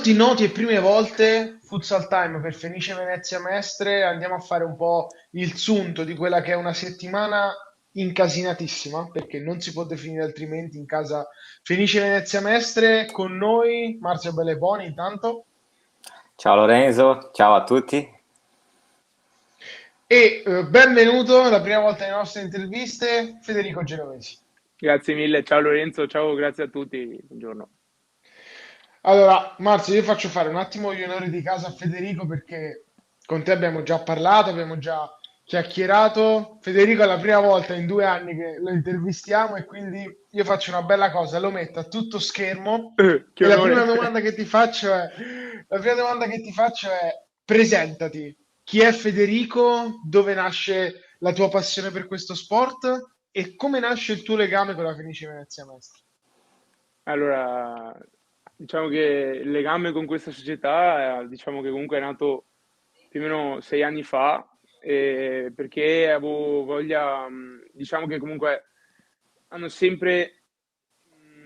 molti noti e prime volte, Futsal Time per Fenice Venezia Mestre, andiamo a fare un po' il sunto di quella che è una settimana incasinatissima, perché non si può definire altrimenti in casa Fenice Venezia Mestre, con noi Marzio Belleboni intanto, Ciao Lorenzo, ciao a tutti. e benvenuto la prima volta nelle nostre interviste, Federico Genovesi. Grazie mille, ciao Lorenzo, ciao, grazie a tutti, buongiorno. Allora, Marzio, io faccio fare un attimo gli onori di casa a Federico perché con te abbiamo già parlato, abbiamo già chiacchierato. Federico è la prima volta in 2 anni che lo intervistiamo e quindi io faccio una bella cosa, lo metto a tutto schermo Che e la onore. prima domanda che ti faccio è, la prima domanda che ti faccio è presentati. Chi è Federico? Dove nasce la tua passione per questo sport? E come nasce il tuo legame con la Fenice Venezia Mestre? Allora, diciamo che il legame con questa società, diciamo che comunque è nato più o meno 6 anni fa, perché avevo voglia, diciamo che comunque hanno sempre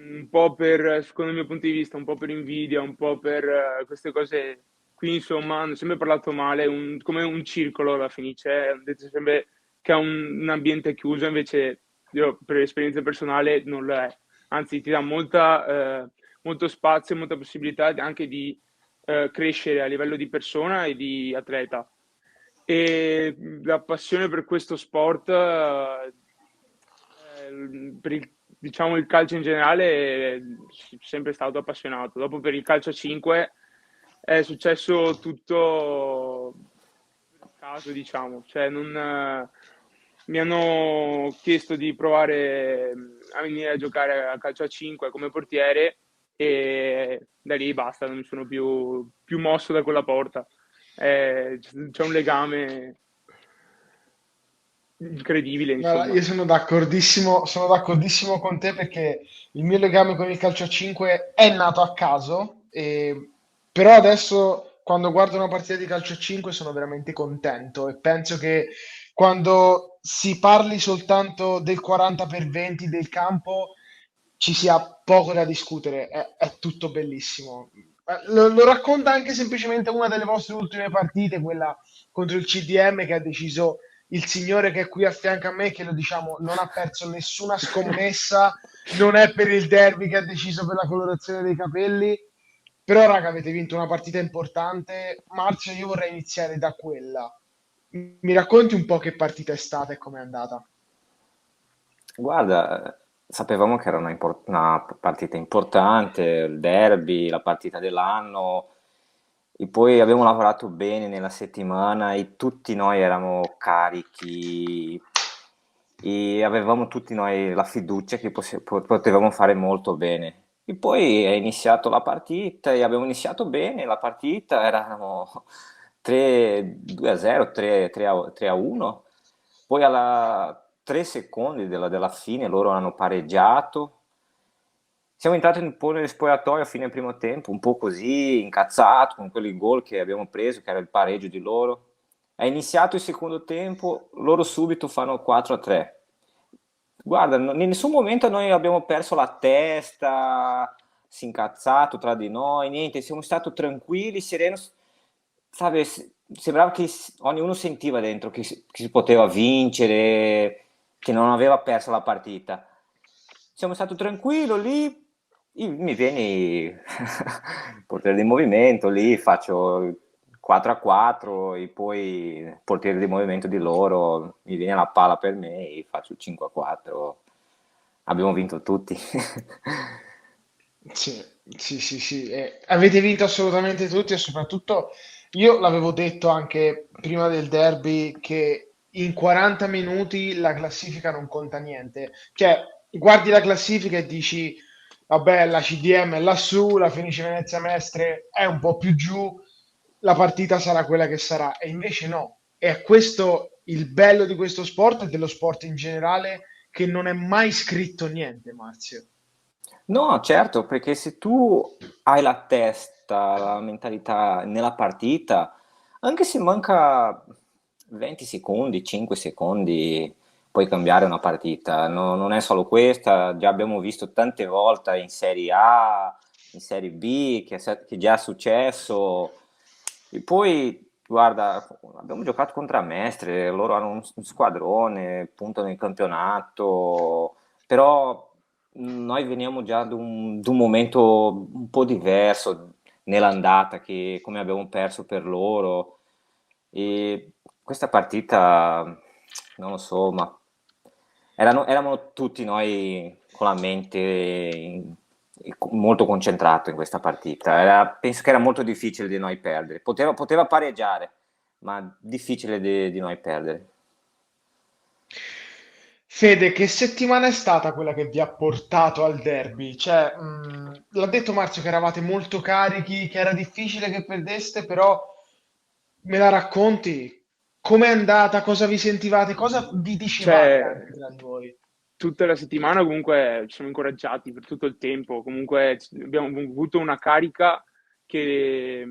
un po' per, secondo il mio punto di vista, un po' per invidia, un po' per queste cose qui, insomma, hanno sempre parlato male, come un circolo la Fenice, hanno detto sempre che ha un ambiente chiuso, invece io per esperienza personale non lo è, anzi ti dà molto spazio e molta possibilità anche di crescere a livello di persona e di atleta. E la passione per questo sport, per diciamo il calcio in generale, sempre stato appassionato. Dopo per il calcio a 5 è successo tutto per caso, diciamo, cioè non, mi hanno chiesto di provare a venire a giocare a calcio a 5 come portiere e da lì basta, non mi sono più mosso da quella porta. C'è un legame incredibile, Guarda, insomma. io sono d'accordissimo con te perché il mio legame con il calcio a 5 è nato a caso, però adesso quando guardo una partita di calcio a 5 sono veramente contento e penso che quando si parli soltanto del 40 per 20 del campo ci sia poco da discutere, è tutto bellissimo. Lo racconta anche semplicemente una delle vostre ultime partite, quella contro il CDM che ha deciso il signore che è qui a fianco a me, che lo diciamo, non ha perso nessuna scommessa, non è per il derby che ha deciso per la colorazione dei capelli, però raga, avete vinto una partita importante. Marzio, io vorrei iniziare da quella. Mi racconti un po' che partita è stata e com'è andata? Guarda, sapevamo che era una partita importante, il derby, la partita dell'anno, e poi abbiamo lavorato bene nella settimana e tutti noi eravamo carichi e avevamo tutti noi la fiducia che potevamo fare molto bene. E poi è iniziato la partita e abbiamo iniziato bene la partita, eravamo 2-0, 3-1, poi alla 3 secondi della fine loro hanno pareggiato. Siamo entrati un po' nel spogliatoio a fine primo tempo, un po' così, incazzato con quelli gol che abbiamo preso, che era il pareggio di loro. È iniziato il secondo tempo, loro subito fanno 4-3. Guarda, in nessun momento noi abbiamo perso la testa, si è incazzato tra di noi, niente, siamo stati tranquilli, sereni, sabe, sembrava che ognuno sentiva dentro che si poteva vincere, che non aveva perso la partita. Siamo stati tranquilli lì, mi viene il portiere di movimento lì, faccio 4-4 e poi il portiere di movimento di loro mi viene la palla per me e faccio 5-4. Abbiamo vinto tutti. Sì, sì, sì, sì. Avete vinto assolutamente tutti e soprattutto io l'avevo detto anche prima del derby che in 40 minuti la classifica non conta niente. Cioè, guardi la classifica e dici, vabbè, la CDM è lassù, la Fenice Venezia Mestre è un po' più giù, la partita sarà quella che sarà. E invece no. È questo il bello di questo sport e dello sport in generale, che non è mai scritto niente, Marzio. No, certo, perché se tu hai la testa, la mentalità nella partita, anche se manca 20 secondi, 5 secondi, puoi cambiare una partita. Non è solo questa, già abbiamo visto tante volte in Serie A, in Serie B, che già è successo. E poi, guarda, abbiamo giocato contro Mestre, loro hanno un squadrone, puntano in campionato, però noi veniamo già da un momento un po' diverso nell'andata, che come abbiamo perso per loro. E questa partita, non lo so, ma eravamo tutti noi con la mente molto concentrato in questa partita. Penso che era molto difficile di noi perdere. Poteva pareggiare, ma difficile di noi perdere. Fede, che settimana è stata quella che vi ha portato al derby? Cioè, l'ha detto Marzio che eravate molto carichi, che era difficile che perdeste, però me la racconti? Com'è andata? Cosa vi sentivate? Cosa vi dicevate Cioè, anche tra di voi? tutta la settimana comunque ci siamo incoraggiati per tutto il tempo, comunque abbiamo avuto una carica che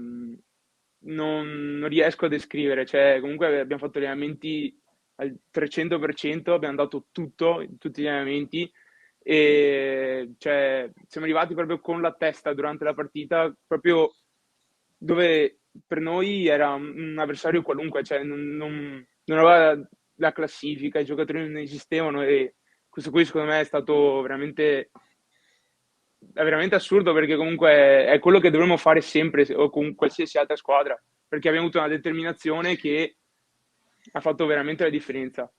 non riesco a descrivere, cioè comunque abbiamo fatto allenamenti al 300%, abbiamo dato tutto in tutti gli allenamenti e cioè, siamo arrivati proprio con la testa durante la partita, proprio dove per noi era un avversario qualunque, cioè non aveva la classifica, i giocatori non esistevano e questo qui secondo me è veramente assurdo perché comunque è quello che dovremmo fare sempre o con qualsiasi altra squadra, perché abbiamo avuto una determinazione che ha fatto veramente la differenza.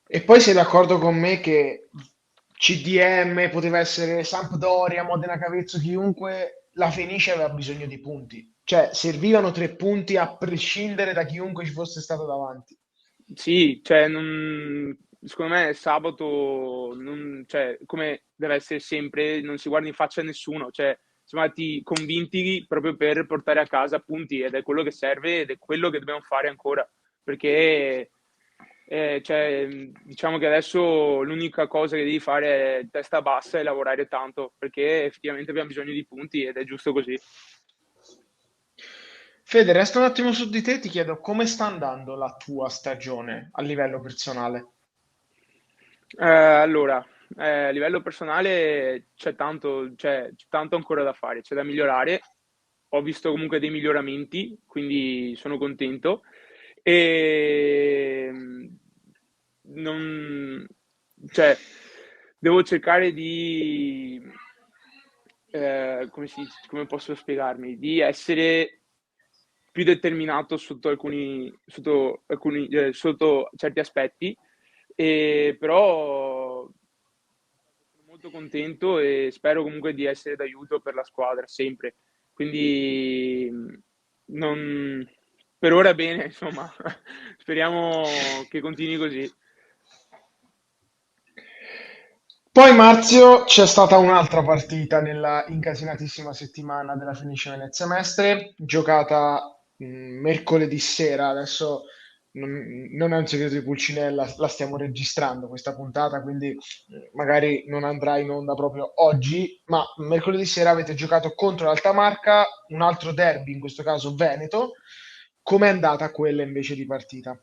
E poi sei d'accordo con me che CDM poteva essere Sampdoria, Modena Cavezzo, chiunque, la Fenice aveva bisogno di punti. Cioè, servivano 3 punti a prescindere da chiunque ci fosse stato davanti. Sì, cioè, secondo me sabato, cioè, come deve essere sempre, non si guarda in faccia a nessuno, cioè, siamo andati convinti proprio per portare a casa punti ed è quello che serve ed è quello che dobbiamo fare ancora, perché cioè, diciamo che adesso l'unica cosa che devi fare è testa bassa e lavorare tanto, perché effettivamente abbiamo bisogno di punti ed è giusto così. Fede, resta un attimo su di te, ti chiedo come sta andando la tua stagione a livello personale? Allora, a livello personale c'è tanto ancora da fare, c'è da migliorare. Ho visto comunque dei miglioramenti, quindi sono contento. E non, cioè, devo cercare di, come posso spiegarmi, di essere più determinato sotto certi aspetti, però sono molto contento e spero comunque di essere d'aiuto per la squadra sempre. Quindi non, per ora bene, insomma, speriamo che continui così. Poi Marzio, c'è stata un'altra partita nella incasinatissima settimana della Fenice Venezia Mestre, giocata mercoledì sera. Adesso non è un segreto di Pulcinella, la stiamo registrando questa puntata, quindi magari non andrà in onda proprio oggi, ma mercoledì sera avete giocato contro l'Altamarca, un altro derby, in questo caso Veneto. Com'è andata quella invece di partita?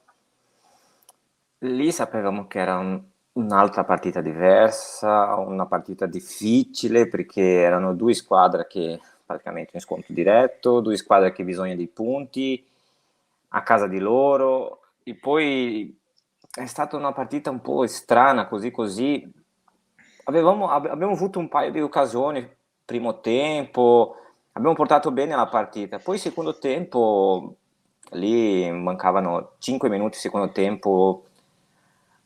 Lì sapevamo che era un'altra partita diversa, una partita difficile perché erano due squadre che praticamente in scontro diretto, due squadre che bisogno di punti a casa di loro e poi è stata una partita un po' strana così così. Abbiamo avuto un paio di occasioni, primo tempo, abbiamo portato bene la partita, poi secondo tempo, lì mancavano 5 minuti secondo tempo,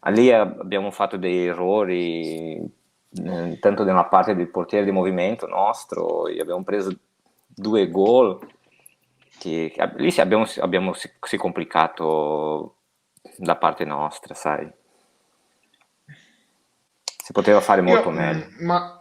lì abbiamo fatto dei errori, tanto da una parte del portiere di movimento nostro, e abbiamo preso 2 gol, lì si è complicato da parte nostra, sai, si poteva fare molto Io, meglio. ma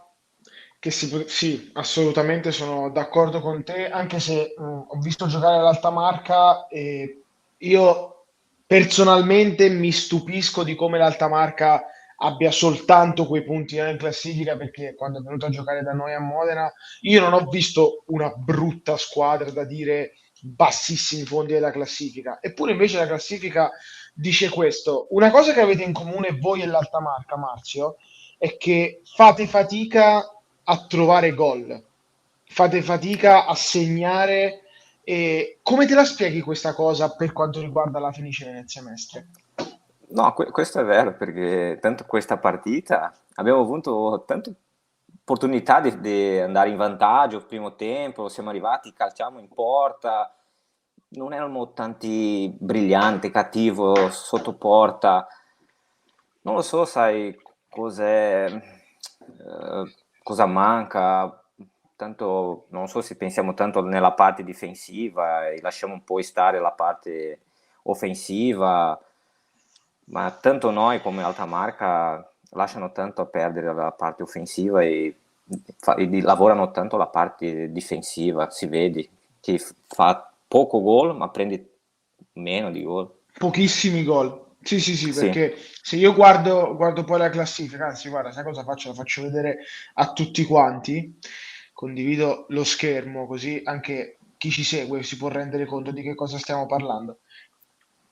sì, assolutamente sono d'accordo con te, anche se ho visto giocare l'Altamarca e io personalmente mi stupisco di come l'Altamarca abbia soltanto quei punti in classifica, perché quando è venuto a giocare da noi a Modena, io non ho visto una brutta squadra da dire bassissimi fondi della classifica, eppure invece la classifica dice questo. Una cosa che avete in comune voi e l'Altamarca, Marzio, è che fate fatica a trovare gol, fate fatica a segnare. E come te la spieghi questa cosa per quanto riguarda la Fenice Venezia Mestre? No, questo è vero perché tanto questa partita abbiamo avuto tante opportunità di andare in vantaggio il primo tempo, siamo arrivati, calciamo in porta, non erano tanti brillanti, cattivo sotto porta. Non lo so, sai cos'è, cosa manca. Tanto non so se pensiamo tanto nella parte difensiva e lasciamo un po' stare la parte offensiva, ma tanto noi come alta marca lasciano tanto a perdere la parte offensiva e lavorano tanto la parte difensiva, si vede che fa poco gol ma prende meno di gol. Pochissimi gol. Sì, sì, sì, Sì, perché se io guardo poi la classifica, anzi, guarda, sai cosa faccio? La faccio vedere a tutti quanti. Condivido lo schermo, così anche chi ci segue si può rendere conto di che cosa stiamo parlando.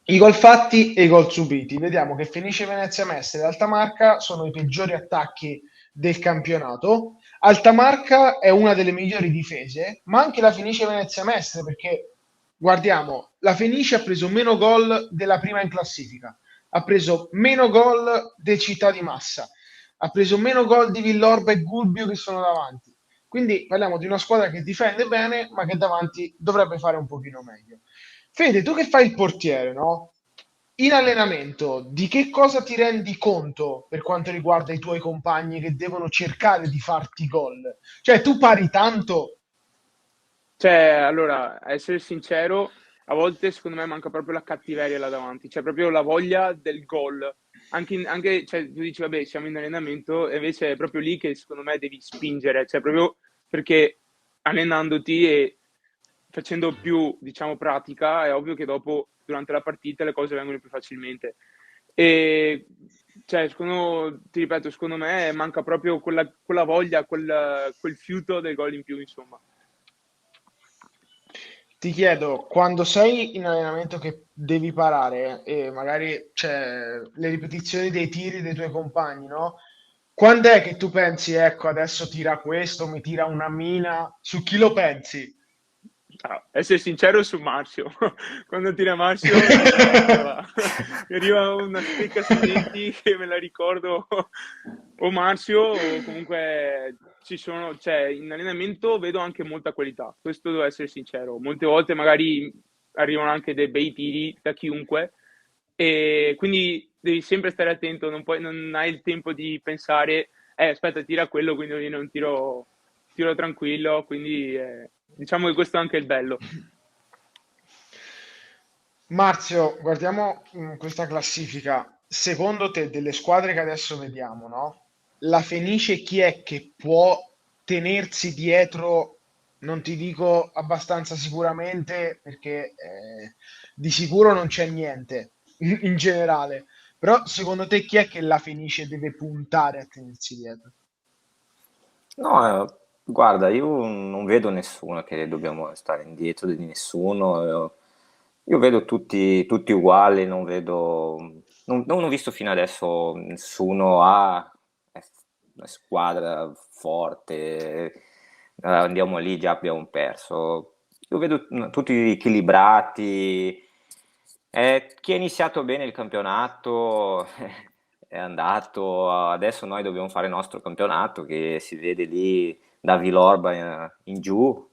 I gol fatti e i gol subiti. Vediamo che Fenice Venezia Mestre e Altamarca sono i peggiori attacchi del campionato. Altamarca è una delle migliori difese, ma anche la Fenice Venezia Mestre, perché guardiamo, la Fenice ha preso meno gol della prima in classifica, ha preso meno gol del Città di Massa, ha preso meno gol di Villorba e Gubbio che sono davanti. Quindi parliamo di una squadra che difende bene, ma che davanti dovrebbe fare un pochino meglio. Fede, tu che fai il portiere, no? In allenamento, di che cosa ti rendi conto per quanto riguarda i tuoi compagni che devono cercare di farti gol? Cioè, tu pari tanto. Cioè, allora, a essere sincero, a volte secondo me manca proprio la cattiveria là davanti, cioè proprio la voglia del gol. Cioè, tu dici, vabbè, siamo in allenamento, e invece è proprio lì che secondo me devi spingere, cioè proprio perché allenandoti e facendo più, diciamo, pratica, è ovvio che dopo, durante la partita, le cose vengono più facilmente. E, cioè, ti ripeto, secondo me manca proprio quella voglia, quel fiuto del gol in più, insomma. Ti chiedo, quando sei in allenamento che devi parare e magari c'è le ripetizioni dei tiri dei tuoi compagni, no? Quando è che tu pensi, ecco, adesso tira questo, mi tira una mina? Su chi lo pensi? Ah, essere sincero su Marzio, quando tira Marzio mi arriva una stecca sui denti che me la ricordo o Marzio o comunque cioè in allenamento vedo anche molta qualità, questo devo essere sincero, molte volte magari arrivano anche dei bei tiri da chiunque e quindi devi sempre stare attento, non hai il tempo di pensare, aspetta tira quello quindi io non tiro tranquillo, quindi diciamo che questo è anche il bello. Marzio, guardiamo questa classifica. Secondo te, delle squadre che adesso vediamo, no? La Fenice chi è che può tenersi dietro? Non ti dico abbastanza sicuramente, perché di sicuro non c'è niente in generale. Però secondo te chi è che la Fenice deve puntare a tenersi dietro? no, guarda, io non vedo nessuno che dobbiamo stare indietro di nessuno. Io vedo tutti uguali, non ho visto fino adesso nessuno è una squadra forte, andiamo lì, già abbiamo perso. Io vedo tutti equilibrati. Chi ha iniziato bene il campionato è andato, adesso noi dobbiamo fare il nostro campionato che si vede lì da Villorba in giù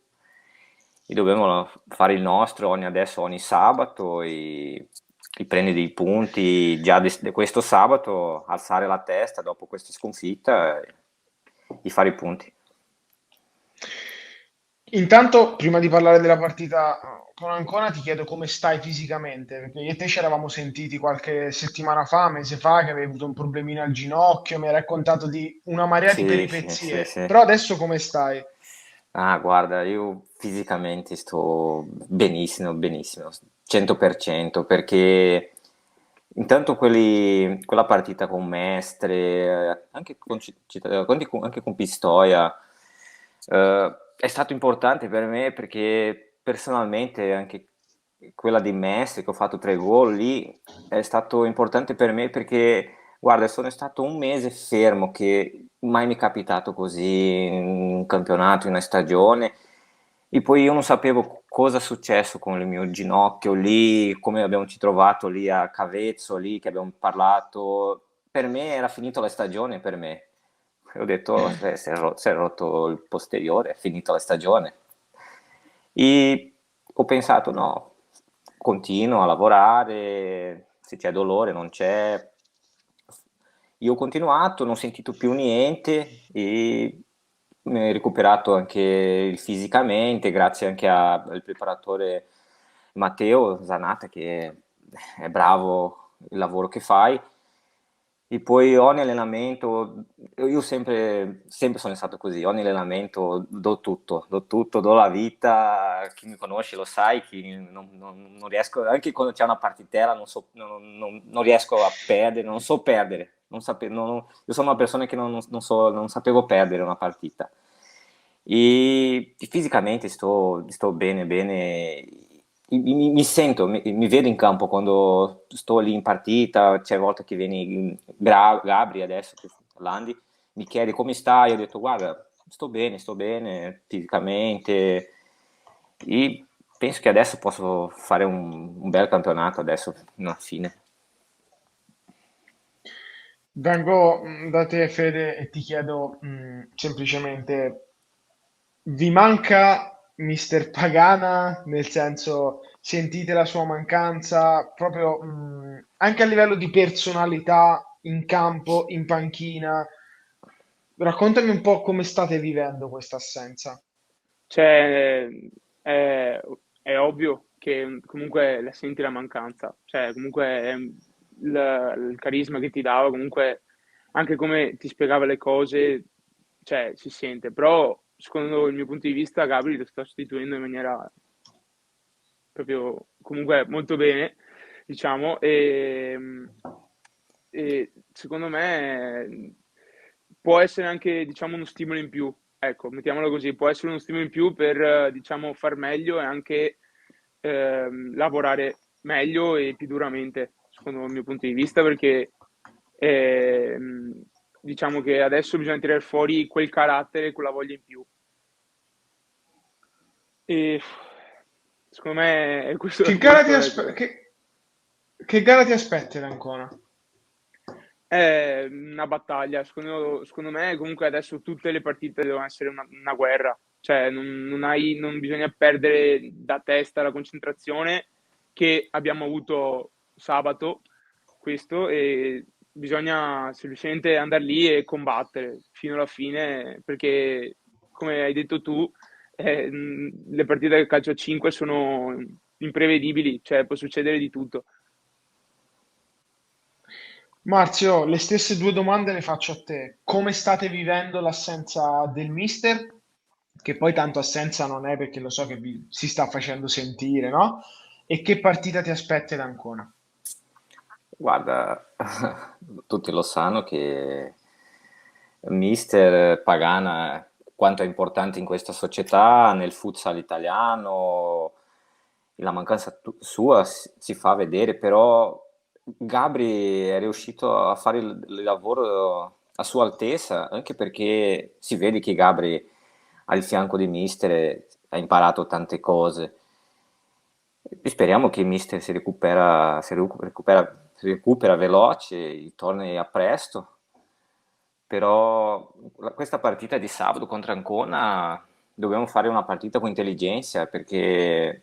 e dobbiamo fare il nostro adesso ogni sabato e prendere dei punti già questo sabato, alzare la testa dopo questa sconfitta e fare i punti. Intanto, prima di parlare della partita con Ancona, ti chiedo come stai fisicamente, perché io e te ci eravamo sentiti qualche settimana fa, mese fa, che avevi avuto un problemino al ginocchio, mi hai raccontato di una marea di Sì, sì, sì, peripezie, sì. però adesso come stai? Ah, guarda, io fisicamente sto benissimo, benissimo, 100%, perché intanto quella partita con Mestre, anche con, anche con Pistoia, è stato importante per me perché personalmente anche quella di Mestre, che ho fatto 3 gol lì, è stato importante per me perché Guarda, sono stato un mese fermo, che mai mi è capitato così in un campionato, in una stagione, e poi io non sapevo cosa è successo con il mio ginocchio lì, come abbiamo ci trovato lì a Cavezzo, lì che abbiamo parlato. Per me era finita la stagione, per me. Ho detto, si è rotto il posteriore, è finita la stagione. E ho pensato, no, continuo a lavorare, se c'è dolore non c'è. Io ho continuato, non ho sentito più niente e mi ho recuperato anche fisicamente, grazie anche al preparatore Matteo Zanata, che è bravo il lavoro che fai. E poi ogni allenamento, io sempre sono stato così, ogni allenamento do tutto, do la vita. Chi mi conosce lo sai, chi non riesco, anche quando c'è una partitella non riesco a perdere, non so perdere, io sono una persona che non sapevo perdere una partita. E fisicamente sto bene, bene. Mi sento, mi vedo in campo quando sto lì in partita. C'è volte che viene Gabri adesso, che Landi, mi chiede come stai. Io ho detto, guarda, sto bene fisicamente, e penso che adesso posso fare un bel campionato adesso, alla fine. Vengo da te, Fede, e ti chiedo semplicemente, vi manca Mister Pagana? Nel senso, sentite la sua mancanza proprio anche a livello di personalità in campo, in panchina? Raccontami un po' come state vivendo questa assenza. Cioè, è ovvio che comunque la senti la mancanza, cioè comunque il carisma che ti dava, comunque anche come ti spiegava le cose, cioè si sente, però secondo il mio punto di vista Gabri lo sta sostituendo in maniera proprio comunque molto bene, diciamo, e secondo me può essere anche, diciamo, uno stimolo in più. Ecco, mettiamolo così, può essere uno stimolo in più per, diciamo, far meglio e anche lavorare meglio e più duramente, secondo il mio punto di vista, perché ehm, diciamo che adesso bisogna tirare fuori quel carattere, quella voglia in più. E secondo me è questo Che il gara ti, punto. aspe- Ecco. che gara ti aspetti da Ancona? È una battaglia, secondo me comunque adesso tutte le partite devono essere una guerra, cioè non bisogna perdere da testa la concentrazione che abbiamo avuto sabato, questo, e bisogna semplicemente andare lì e combattere fino alla fine, perché come hai detto tu, le partite del calcio a 5 sono imprevedibili, cioè può succedere di tutto. Marzio, le stesse due domande le faccio a te. Come state vivendo l'assenza del mister? Che poi tanto assenza non è perché lo so che si sta facendo sentire, no? E che partita ti aspetti da Ancona? Guarda, tutti lo sanno che Mister Pagana quanto è importante in questa società, nel futsal italiano. La mancanza sua si fa vedere, però Gabri è riuscito a fare il lavoro a sua altezza, anche perché si vede che Gabri al fianco di Mister ha imparato tante cose. E speriamo che Mister si recupera veloce, e torni a presto. Però questa partita di sabato contro Ancona dobbiamo fare una partita con intelligenza, perché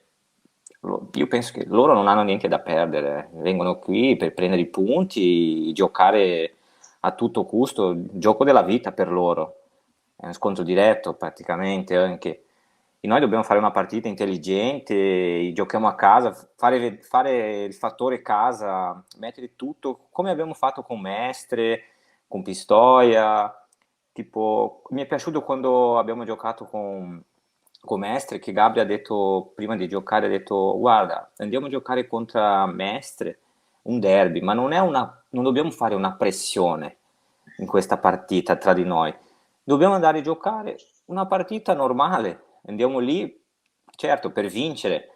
io penso che loro non hanno niente da perdere, vengono qui per prendere i punti, giocare a tutto costo, il gioco della vita per loro, è un scontro diretto praticamente anche. E noi dobbiamo fare una partita intelligente, giochiamo a casa, fare il fattore casa, mettere tutto come abbiamo fatto con Mestre, con Pistoia. Tipo, mi è piaciuto quando abbiamo giocato con Mestre, che Gabri ha detto, prima di giocare, ha detto, guarda, andiamo a giocare contro Mestre, un derby, ma non dobbiamo fare una pressione in questa partita tra di noi. Dobbiamo andare a giocare una partita normale, andiamo lì, certo, per vincere,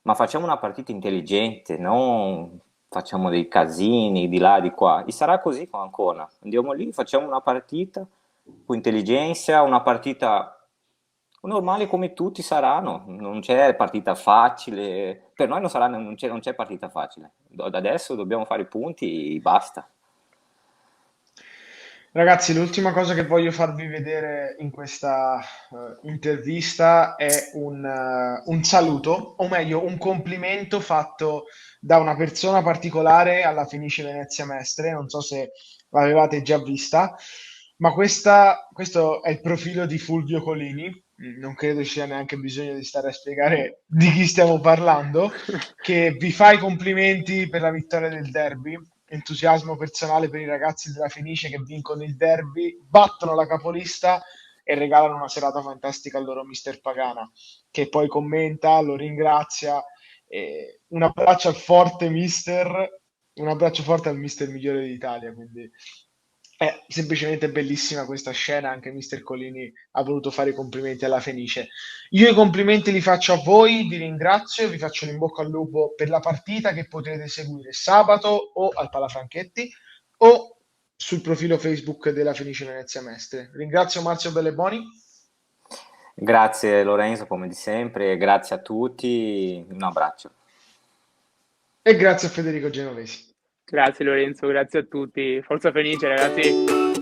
ma facciamo una partita intelligente, non facciamo dei casini di là, di qua. E sarà così con Ancona. Andiamo lì, facciamo una partita con intelligenza, una partita normale come tutti saranno. Non c'è partita facile. Per noi non sarà, non c'è partita facile. Da adesso dobbiamo fare i punti e basta. Ragazzi, l'ultima cosa che voglio farvi vedere in questa intervista è un saluto, o meglio, un complimento fatto da una persona particolare alla Fenice Venezia Mestre. Non so se l'avevate già vista, ma questo è il profilo di Fulvio Colini. Non credo ci sia neanche bisogno di stare a spiegare di chi stiamo parlando, che vi fa i complimenti per la vittoria del derby. Entusiasmo personale per i ragazzi della Fenice che vincono il derby, battono la capolista e regalano una serata fantastica al loro mister Pagana, che poi commenta, lo ringrazia. Un abbraccio al forte mister, un abbraccio forte al mister migliore d'Italia. Quindi è semplicemente bellissima questa scena. Anche mister Colini ha voluto fare i complimenti alla Fenice. Io i complimenti li faccio a voi, vi ringrazio, vi faccio in bocca al lupo per la partita che potrete seguire sabato o al Palafranchetti o sul profilo Facebook della Fenice Venezia Mestre. Ringrazio Marzio Belleboni Grazie Lorenzo, come di sempre, grazie a tutti, un abbraccio. e grazie a Federico Genovesi. Grazie Lorenzo, grazie a tutti. Forza Fenice, ragazzi.